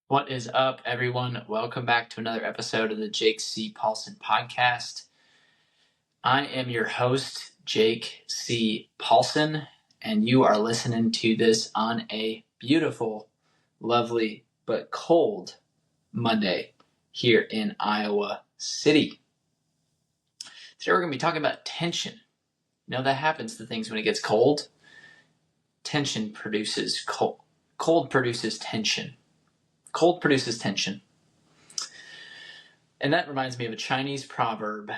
What is up, everyone? Welcome back to another episode of the Jake C. Paulson podcast. I am your host, Jake C. Paulson, and you are listening to this on a beautiful, lovely, but cold Monday here in Iowa City. Today we're going to be talking about tension. That happens to things when it gets cold. Tension produces cold. Cold produces tension. Cold produces tension. And that reminds me of a Chinese proverb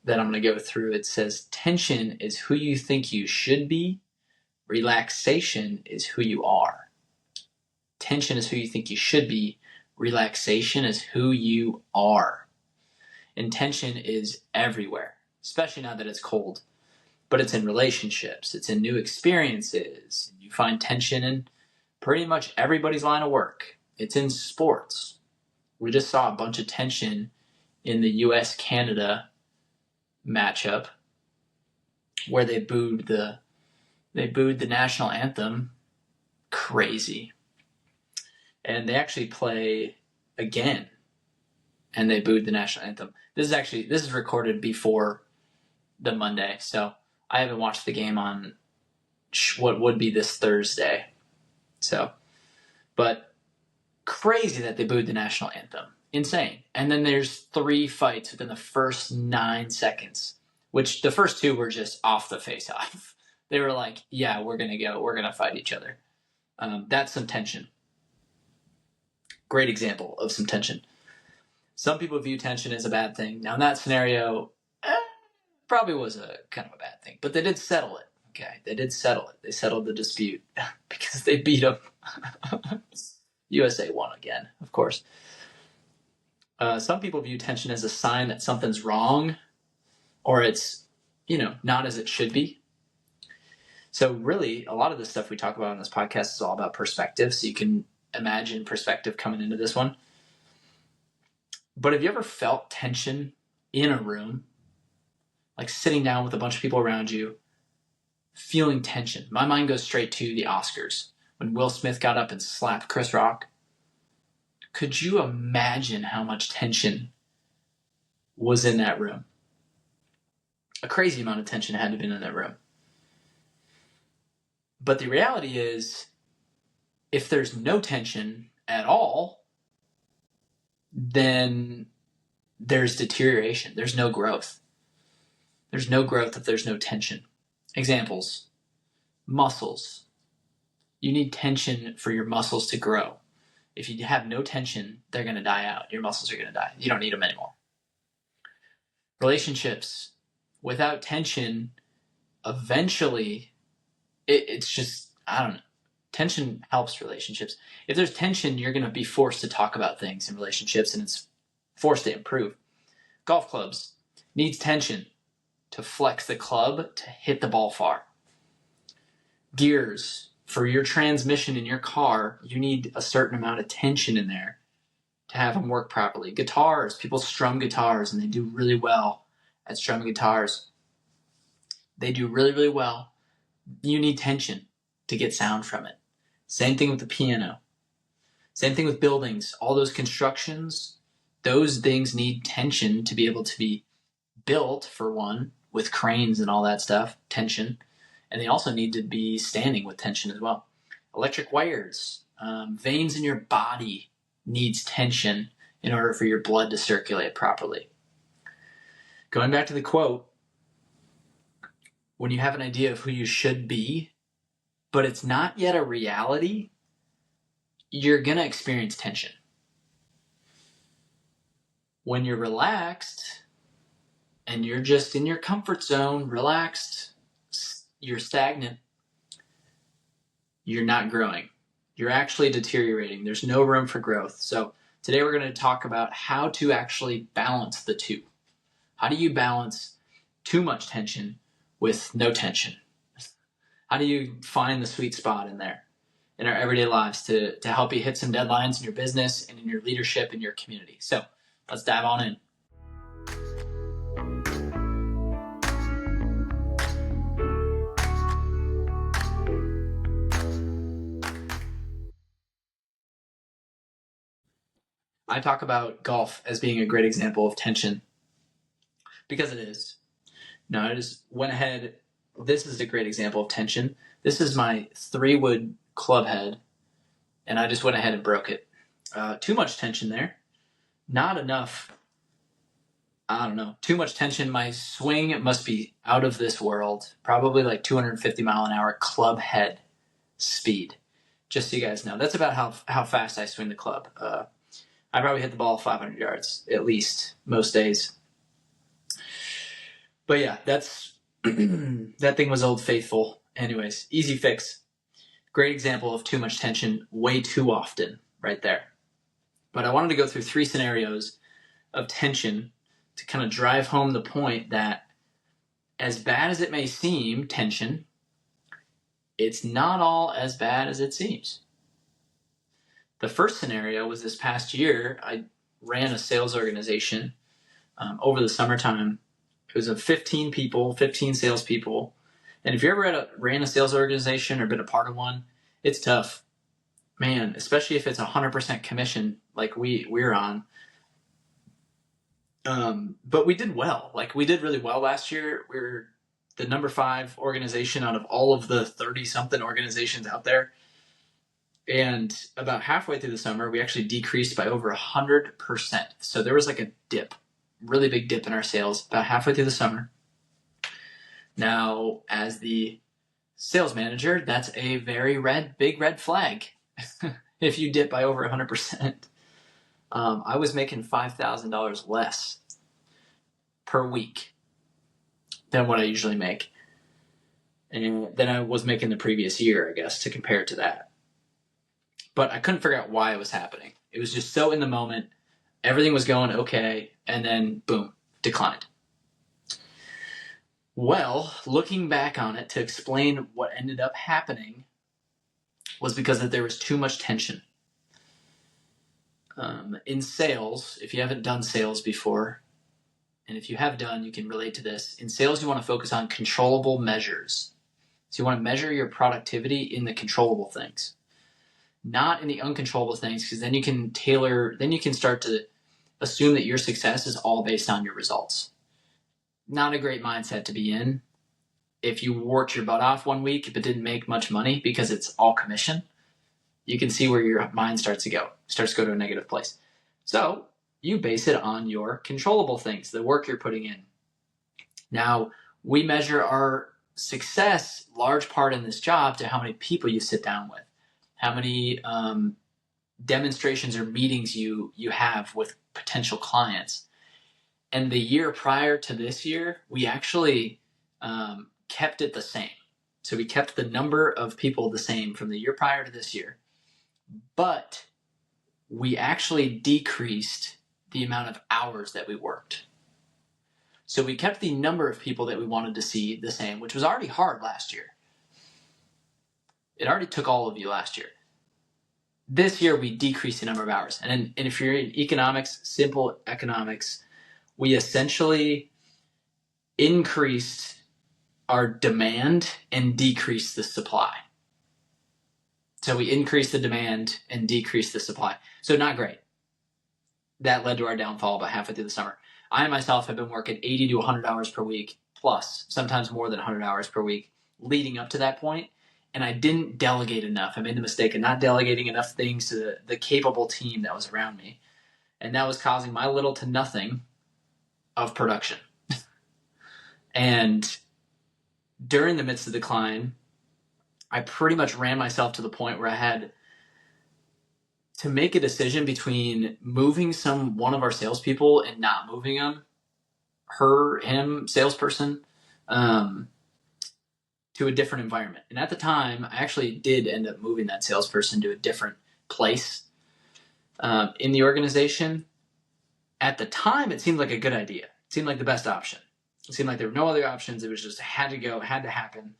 that I'm going to go through. It says, tension is who you think you should be. Relaxation is who you are. Tension is who you think you should be. Relaxation is who you are. And tension is everywhere, especially now that it's cold. But it's in relationships. It's in new experiences. You find tension in pretty much everybody's line of work. It's in sports. We just saw a bunch of tension in the US-Canada matchup where they booed the national anthem. Crazy. And they actually play again and they booed the national anthem. This is recorded before the Monday, so I haven't watched the game on what would be this Thursday. But crazy that they booed the national anthem. Insane. And then there's 3 fights within the first 9 seconds, which the first 2 were just off the face-off. They were like, yeah, we're going to fight each other. That's some tension. Great example of some tension. Some people view tension as a bad thing. Now in that scenario, probably was a kind of a bad thing, but they did settle it. Okay, they did settle it. They settled the dispute because they beat them. USA won again, of course. Some people view tension as a sign that something's wrong or it's, not as it should be. So really, a lot of the stuff we talk about on this podcast is all about perspective. So you can imagine perspective coming into this one. But have you ever felt tension in a room, like sitting down with a bunch of people around you, feeling tension? My mind goes straight to the Oscars when Will Smith got up and slapped Chris Rock. Could you imagine how much tension was in that room? A crazy amount of tension had to have been in that room. But the reality is, if there's no tension at all, then there's deterioration. There's no growth. There's no growth if there's no tension. Examples: muscles. You need tension for your muscles to grow. If you have no tension, they're going to die out. Your muscles are going to die. You don't need them anymore. Relationships. Without tension, eventually, it's just, I don't know. Tension helps relationships. If there's tension, you're going to be forced to talk about things in relationships, and it's forced to improve. Golf clubs needs tension to flex the club to hit the ball far. Gears. For your transmission in your car, you need a certain amount of tension in there to have them work properly. Guitars. People strum guitars, and they do really well at strumming guitars. They do really, really well. You need tension to get sound from it. Same thing with the piano. Same thing with buildings. All those constructions, those things need tension to be able to be built, for one, with cranes and all that stuff, tension. And they also need to be standing with tension as well. Electric wires, veins in your body needs tension in order for your blood to circulate properly. Going back to the quote, when you have an idea of who you should be, but it's not yet a reality, you're going to experience tension. When you're relaxed and you're just in your comfort zone, relaxed, you're stagnant, you're not growing. You're actually deteriorating. There's no room for growth. So today we're going to talk about how to actually balance the two. How do you balance too much tension with no tension? How do you find the sweet spot in there in our everyday lives to help you hit some deadlines in your business and in your leadership in your community? So let's dive on in. I talk about golf as being a great example of tension because it is. No, I just went ahead. This is a great example of tension. This is my 3-wood club head, and I just went ahead and broke it. Too much tension there. Not enough. I don't know. Too much tension. My swing must be out of this world. Probably like 250 mile an hour club head speed. Just so you guys know, that's about how fast I swing the club. I probably hit the ball 500 yards at least most days. But yeah, that's that thing was Old Faithful. Anyways, easy fix. Great example of too much tension way too often right there. But I wanted to go through 3 scenarios of tension to kind of drive home the point that as bad as it may seem, tension, it's not all as bad as it seems. The first scenario was this past year. I ran a sales organization over the summertime. It was of 15 people, 15 salespeople. And if you ever ran a sales organization or been a part of one, it's tough. Man, especially if it's 100% commission like we're on. But we did well. Like, we did really well last year. We were the number 5 organization out of all of the 30-something organizations out there. And about halfway through the summer, we actually decreased by over 100%. So there was like a dip, really big dip in our sales about halfway through the summer. Now, as the sales manager, that's a very big red flag. If you dip by over 100%. I was making $5,000 less per week than what I usually make. And then I was making the previous year, I guess, to compare it to that. But I couldn't figure out why it was happening. It was just so in the moment. Everything was going okay, and then boom, declined. Well, looking back on it to explain what ended up happening was because that there was too much tension. In sales, if you haven't done sales before, and if you have done, you can relate to this. In sales, you want to focus on controllable measures. So you want to measure your productivity in the controllable things, not in the uncontrollable things, because then you can start to assume that your success is all based on your results. Not a great mindset to be in. If you worked your butt off one week but didn't make much money because it's all commission, you can see where your mind starts to go to a negative place. So you base it on your controllable things, the work you're putting in. Now, we measure our success, large part in this job, to how many people you sit down with, how many demonstrations or meetings you have with potential clients. And the year prior to this year, we actually kept it the same. So we kept the number of people the same from the year prior to this year, but we actually decreased the amount of hours that we worked. So we kept the number of people that we wanted to see the same, which was already hard last year. It already took all of you last year. This year, we decreased the number of hours. And if you're in economics, simple economics, we essentially increased our demand and decreased the supply. So we increased the demand and decreased the supply. So not great. That led to our downfall about halfway through the summer. I myself have been working 80 to 100 hours per week, plus sometimes more than 100 hours per week leading up to that point. And I didn't delegate enough. I made the mistake of not delegating enough things to the capable team that was around me. And that was causing my little to nothing of production. And during the midst of the decline, I pretty much ran myself to the point where I had to make a decision between moving one of our salespeople and not moving him, salesperson, to a different environment. And at the time, I actually did end up moving that salesperson to a different place in the organization. At the time, it seemed like a good idea. It seemed like the best option. It seemed like there were no other options. It was just had to go, had to happen.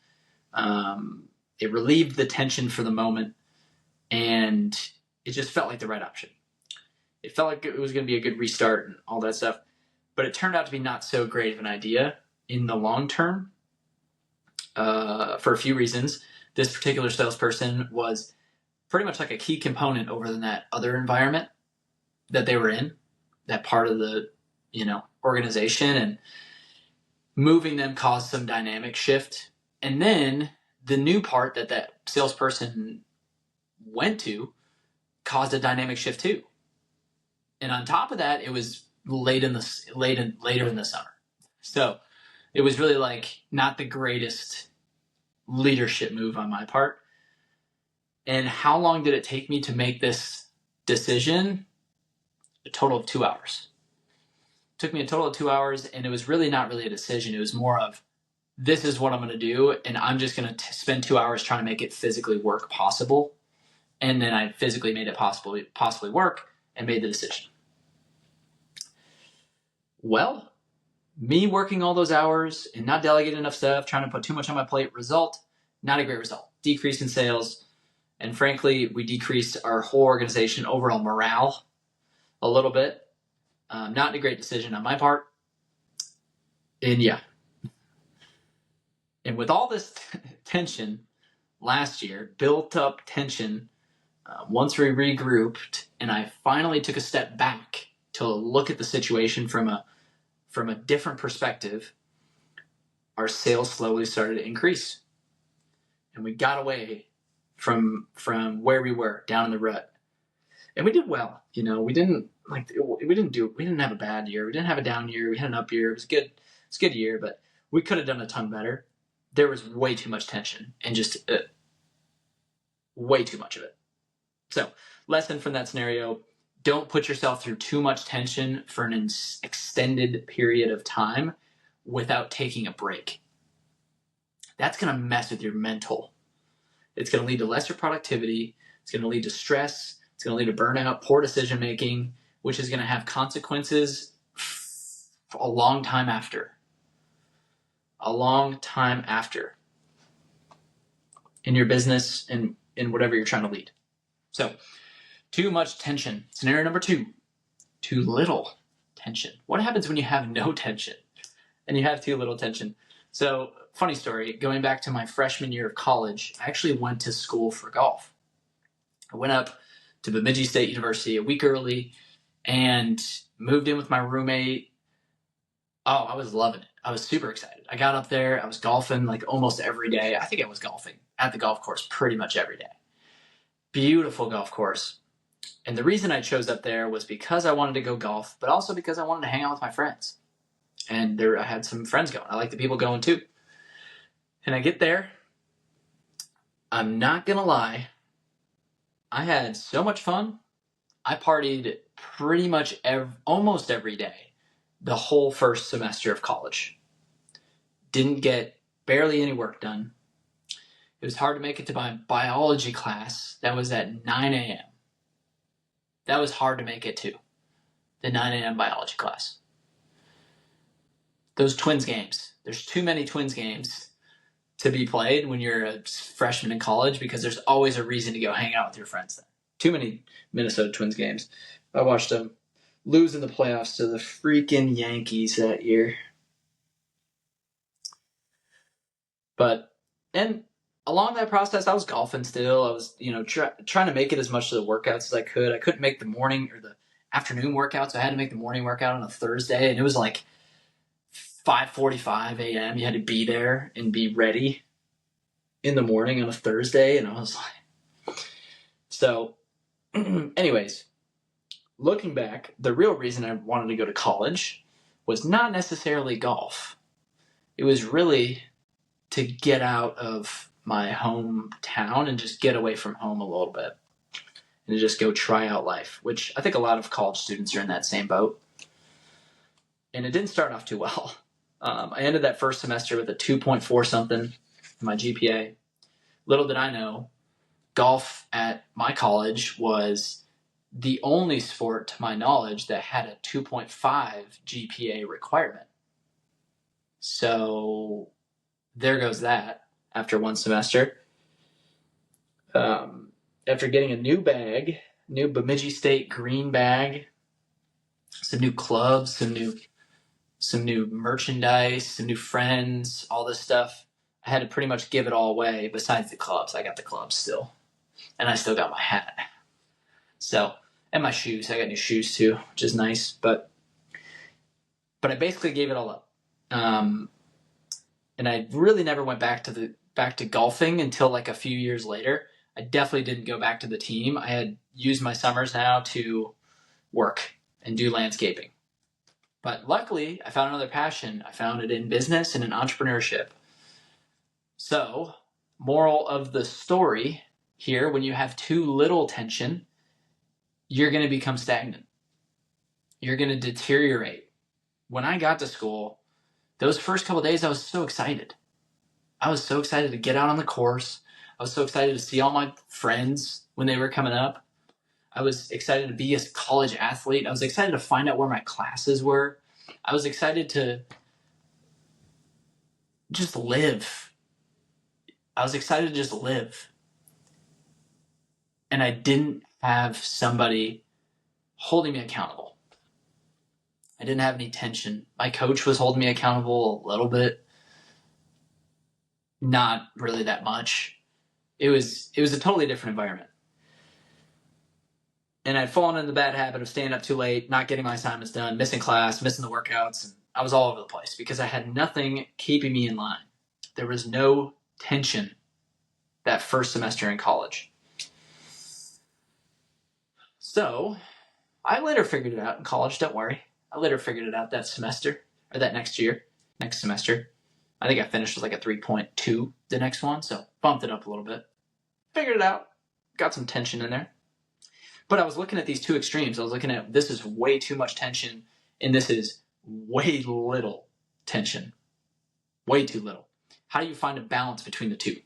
It relieved the tension for the moment, and it just felt like the right option. It felt like it was going to be a good restart and all that stuff, but it turned out to be not so great of an idea in the long term for a few reasons. This particular salesperson was pretty much like a key component over in that other environment. that they were in, that part of the, organization, and moving them caused some dynamic shift. And then the new part that salesperson went to caused a dynamic shift too. And on top of that, it was later in the summer. So it was really like not the greatest leadership move on my part. And how long did it take me to make this decision? A total of 2 hours. It took me a total of 2 hours, and it was really not really a decision. It was more of, this is what I'm going to do, and I'm just going to spend 2 hours trying to make it physically work possible. And then I physically made it possibly work and made the decision. Well, me working all those hours and not delegating enough stuff, trying to put too much on my plate, result, not a great result. Decrease in sales. And frankly, we decreased our whole organization overall morale a little bit. Not a great decision on my part. And yeah. And with all this tension last year, built up tension, once we regrouped and I finally took a step back to look at the situation from a different perspective, our sales slowly started to increase. And we got away from where we were, down in the rut. And we did well. We didn't have a bad year. We didn't have a down year. We had an up year. It was good. It's a good year, but we could have done a ton better. There was way too much tension and just way too much of it. So, lesson from that scenario, don't put yourself through too much tension for an extended period of time without taking a break. That's going to mess with your mental. It's going to lead to lesser productivity. It's going to lead to stress. It's going to lead to burnout, poor decision making, which is going to have consequences for a long time after. A long time after in your business and in whatever you're trying to lead. So, too much tension. Scenario number 2, too little tension. What happens when you have no tension and you have too little tension? So, funny story, going back to my freshman year of college, I actually went to school for golf. I went up to Bemidji State University a week early and moved in with my roommate. Oh, I was loving it. I was super excited. I got up there. I was golfing like almost every day. I think I was golfing at the golf course pretty much every day. Beautiful golf course. And the reason I chose up there was because I wanted to go golf, but also because I wanted to hang out with my friends. And I had some friends going. I like the people going too. And I get there. I'm not going to lie. I had so much fun. I partied pretty much almost every day the whole first semester of college. Didn't get barely any work done. It was hard to make it to my biology class. That was at 9 a.m. That was hard to make it to, the 9 a.m. biology class. Those Twins games. There's too many Twins games to be played when you're a freshman in college because there's always a reason to go hang out with your friends then. Too many Minnesota Twins games. I watched them lose in the playoffs to the freaking Yankees that year. And along that process, I was golfing still. I was, trying to make it as much of the workouts as I could. I couldn't make the morning or the afternoon workouts. So I had to make the morning workout on a Thursday, and it was like 5:45 a.m. You had to be there and be ready in the morning on a Thursday, and I was like, so anyways, looking back, the real reason I wanted to go to college was not necessarily golf. It was really to get out of my hometown and just get away from home a little bit and to just go try out life, which I think a lot of college students are in that same boat. And it didn't start off too well. I ended that first semester with a 2.4 something in my GPA. Little did I know, golf at my college was the only sport, to my knowledge, that had a 2.5 GPA requirement. So there goes that after one semester. After getting a new bag, new Bemidji State green bag, some new clubs, some new merchandise, some new friends, all this stuff, I had to pretty much give it all away besides the clubs. I got the clubs still. And I still got my hat. So And my shoes. I got new shoes too, which is nice. But I basically gave it all up. And I really never went back to golfing until like a few years later. I definitely didn't go back to the team. I had used my summers now to work and do landscaping. But luckily, I found another passion. I found it in business and in entrepreneurship. So, moral of the story here, when you have too little tension, you're going to become stagnant. You're going to deteriorate. When I got to school, those first couple of days, I was so excited. I was so excited to get out on the course. I was so excited to see all my friends when they were coming up. I was excited to be a college athlete. I was excited to find out where my classes were. I was excited to just live. I was excited to just live. And I didn't have somebody holding me accountable. I didn't have any tension. My coach was holding me accountable a little bit. Not really that much. It was a totally different environment. And I'd fallen into the bad habit of staying up too late, not getting my assignments done, missing class, missing the workouts, and I was all over the place because I had nothing keeping me in line. There was no tension that first semester in college. So I later figured it out in college, don't worry. I later figured it out that semester, or that next semester. I think I finished with like a 3.2 the next one, so bumped it up a little bit. Figured it out, got some tension in there. But I was looking at these two extremes. I was looking at this is way too much tension, and this is way little tension. Way too little. How do you find a balance between the two?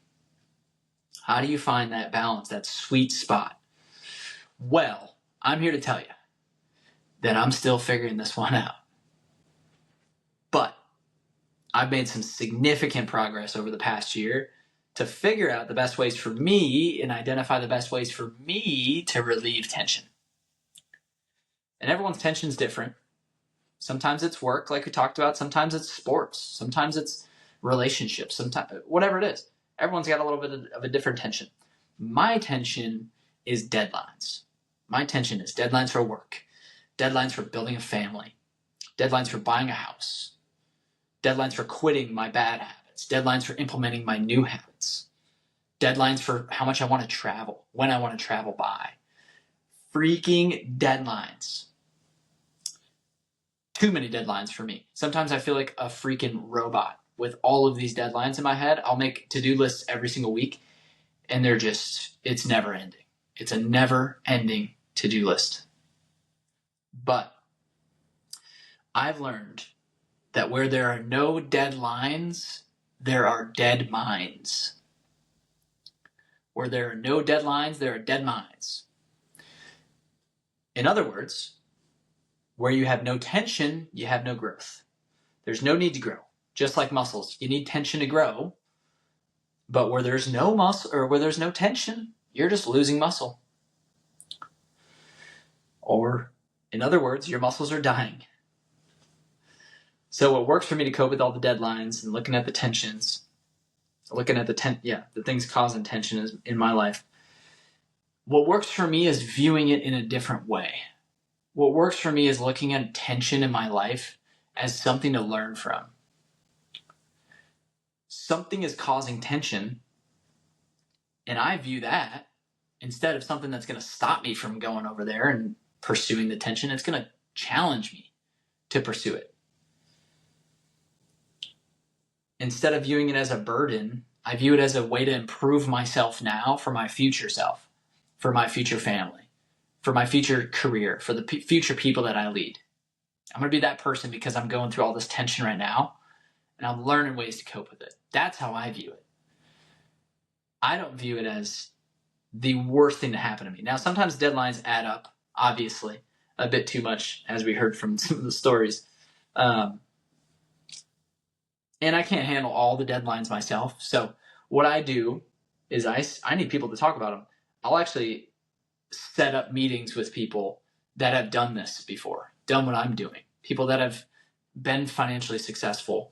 How do you find that balance, that sweet spot? Well, I'm here to tell you that I'm still figuring this one out. But I've made some significant progress over the past year to figure out the best ways for me and identify the best ways for me to relieve tension. And everyone's tension is different. Sometimes it's work, like we talked about. Sometimes it's sports. Sometimes it's relationships. Sometimes, whatever it is. Everyone's got a little bit of a different tension. My tension is deadlines. My tension is deadlines for work, deadlines for building a family, deadlines for buying a house, deadlines for quitting my bad habits, deadlines for implementing my new habits, deadlines for how much I want to travel, when I want to travel by. Freaking deadlines. Too many deadlines for me. Sometimes I feel like a freaking robot with all of these deadlines in my head. I'll make to-do lists every single week, and it's never ending. It's a never ending to-do list. But I've learned that where there are no deadlines, there are dead minds. Where there are no deadlines, there are dead minds. In other words, where you have no tension, you have no growth. There's no need to grow. Just like muscles, you need tension to grow. But where there's no muscle or where there's no tension, you're just losing muscle. Or, in other words, your muscles are dying. So what works for me to cope with all the deadlines and looking at the tensions, looking at the things causing tension in my life, what works for me is viewing it in a different way. What works for me is looking at tension in my life as something to learn from. Something is causing tension, and I view that instead of something that's going to stop me from going over there and pursuing the tension, it's going to challenge me to pursue it. Instead of viewing it as a burden, I view it as a way to improve myself now for my future self, for my future family, for my future career, for the future people that I lead. I'm going to be that person because I'm going through all this tension right now, and I'm learning ways to cope with it. That's how I view it. I don't view it as the worst thing to happen to me. Now, sometimes deadlines add up, obviously, a bit too much, as we heard from some of the stories. And I can't handle all the deadlines myself. So what I do is I need people to talk about them. I'll actually set up meetings with people that have done this before, done what I'm doing, people that have been financially successful,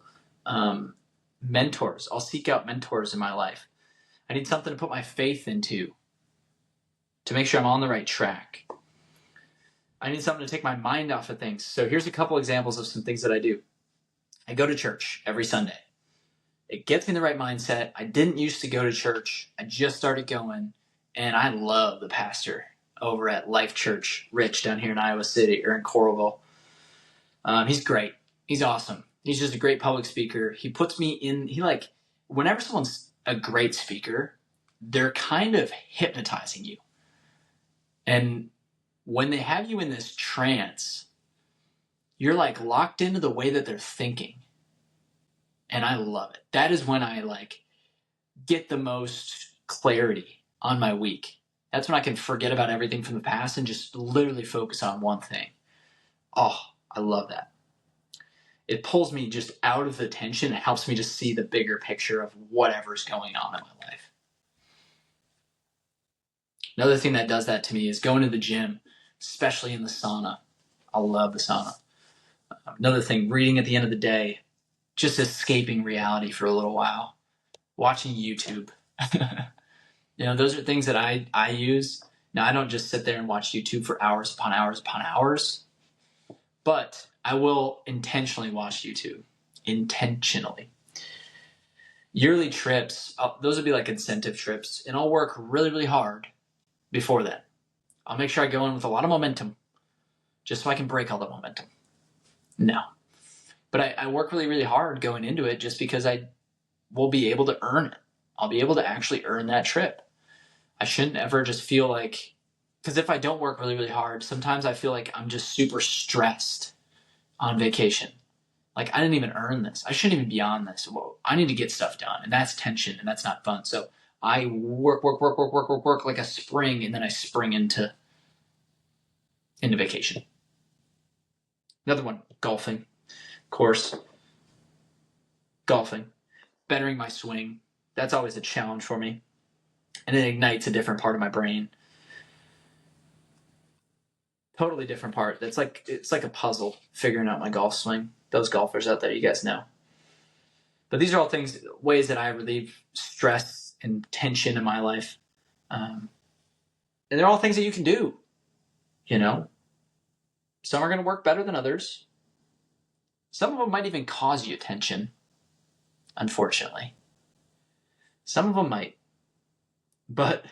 mentors. I'll seek out mentors in my life. I need something to put my faith into to make sure I'm on the right track. I need something to take my mind off of things. So here's a couple examples of some things that I do. I go to church every Sunday. It gets me in the right mindset. I didn't used to go to church. I just started going, and I love the pastor over at Life Church, Rich, down here in Iowa City or in Coralville. He's great. He's awesome. He's just a great public speaker. He puts me in, whenever someone's a great speaker, they're kind of hypnotizing you. And when they have you in this trance, you're like locked into the way that they're thinking. And I love it. That is when I get the most clarity on my week. That's when I can forget about everything from the past and just literally focus on one thing. Oh, I love that. It pulls me just out of the tension. It helps me just see the bigger picture of whatever's going on in my life. Another thing that does that to me is going to the gym, especially in the sauna. I love the sauna. Another thing, reading at the end of the day, just escaping reality for a little while. Watching YouTube. Those are things that I use. Now, I don't just sit there and watch YouTube for hours upon hours upon hours, but I will intentionally watch YouTube. Intentionally. Yearly trips, those would be like incentive trips, and I'll work really, really hard before that. I'll make sure I go in with a lot of momentum just so I can break all the momentum. No. But I work really, really hard going into it just because I will be able to earn it. I'll be able to actually earn that trip. I shouldn't ever just feel like, because if I don't work really, really hard, sometimes I feel like I'm just super stressed on vacation. Like, I didn't even earn this. I shouldn't even be on this. Well, I need to get stuff done, and that's tension, and that's not fun. So I work like a spring, and then I spring into vacation. Another one, golfing. Of course, golfing. Bettering my swing. That's always a challenge for me. And it ignites a different part of my brain. Totally different part. It's like a puzzle, figuring out my golf swing. Those golfers out there, you guys know. But these are all ways that I relieve stress and tension in my life. And they're all things that you can do. Some are going to work better than others. Some of them might even cause you tension, unfortunately. Some of them might. But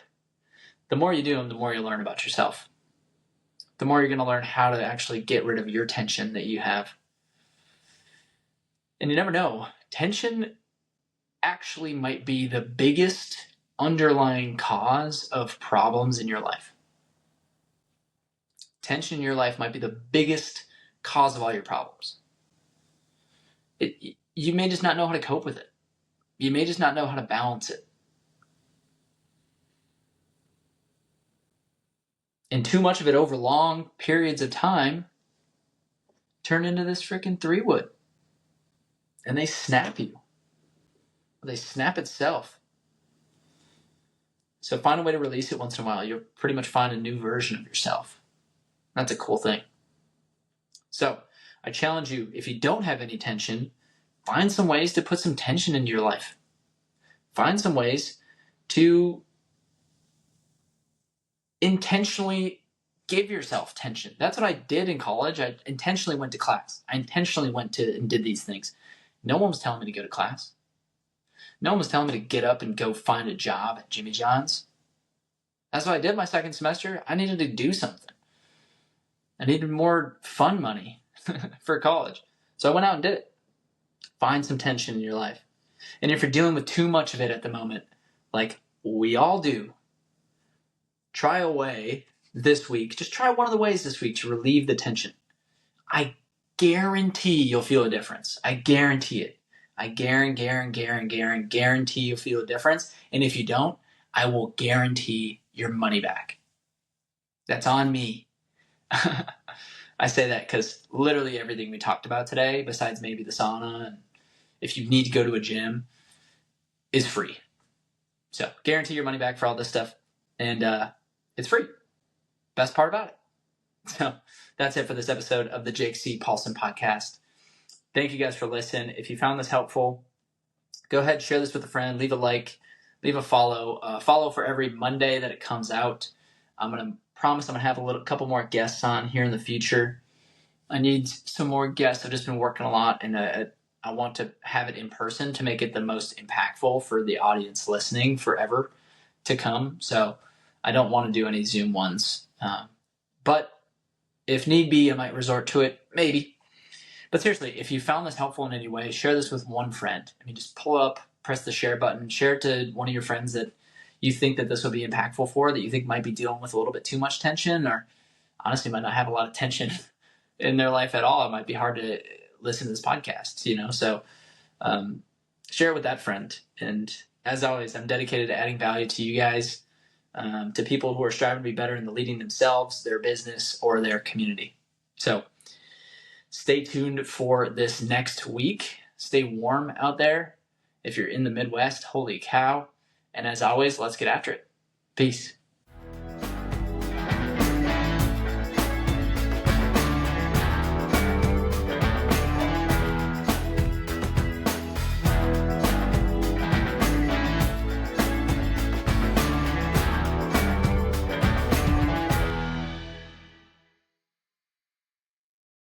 the more you do them, the more you learn about yourself. The more you're going to learn how to actually get rid of your tension that you have. And you never know. Tension actually might be the biggest underlying cause of problems in your life. Tension in your life might be the biggest cause of all your problems. You may just not know how to cope with it. You may just not know how to balance it. And too much of it over long periods of time turn into this freaking 3-wood. And they snap you. They snap itself. So find a way to release it once in a while. You'll pretty much find a new version of yourself. That's a cool thing. So I challenge you, if you don't have any tension, find some ways to put some tension into your life. Find some ways to intentionally give yourself tension. That's what I did in college. I intentionally went to class. I intentionally went to and did these things. No one was telling me to go to class. No one was telling me to get up and go find a job at Jimmy John's. That's what I did my second semester. I needed to do something. I needed more fun money for college. So I went out and did it. Find some tension in your life. And if you're dealing with too much of it at the moment, like we all do, try a way this week. Just try one of the ways this week to relieve the tension. I guarantee you'll feel a difference. I guarantee it. I guarantee you'll feel a difference. And if you don't, I will guarantee your money back. That's on me. I say that because literally everything we talked about today, besides maybe the sauna, and if you need to go to a gym, is free. So guarantee your money back for all this stuff. And it's free. Best part about it. So that's it for this episode of the Jake C. Paulson podcast. Thank you guys for listening. If you found this helpful, go ahead, share this with a friend, leave a like, leave a follow. Follow for every Monday that it comes out. I'm going to promise I'm going to have a couple more guests on here in the future. I need some more guests. I've just been working a lot, and I want to have it in person to make it the most impactful for the audience listening forever to come. So I don't want to do any Zoom ones. But if need be, I might resort to it, maybe. But seriously, if you found this helpful in any way, share this with one friend. I mean, just pull up, press the share button, share it to one of your friends that you think that this will be impactful for, that you think might be dealing with a little bit too much tension, or honestly might not have a lot of tension in their life at all. It might be hard to listen to this podcast, So share it with that friend. And as always, I'm dedicated to adding value to you guys, to people who are striving to be better in the leading themselves, their business, or their community. So stay tuned for this next week. Stay warm out there. If you're in the Midwest, holy cow. And as always, let's get after it. Peace.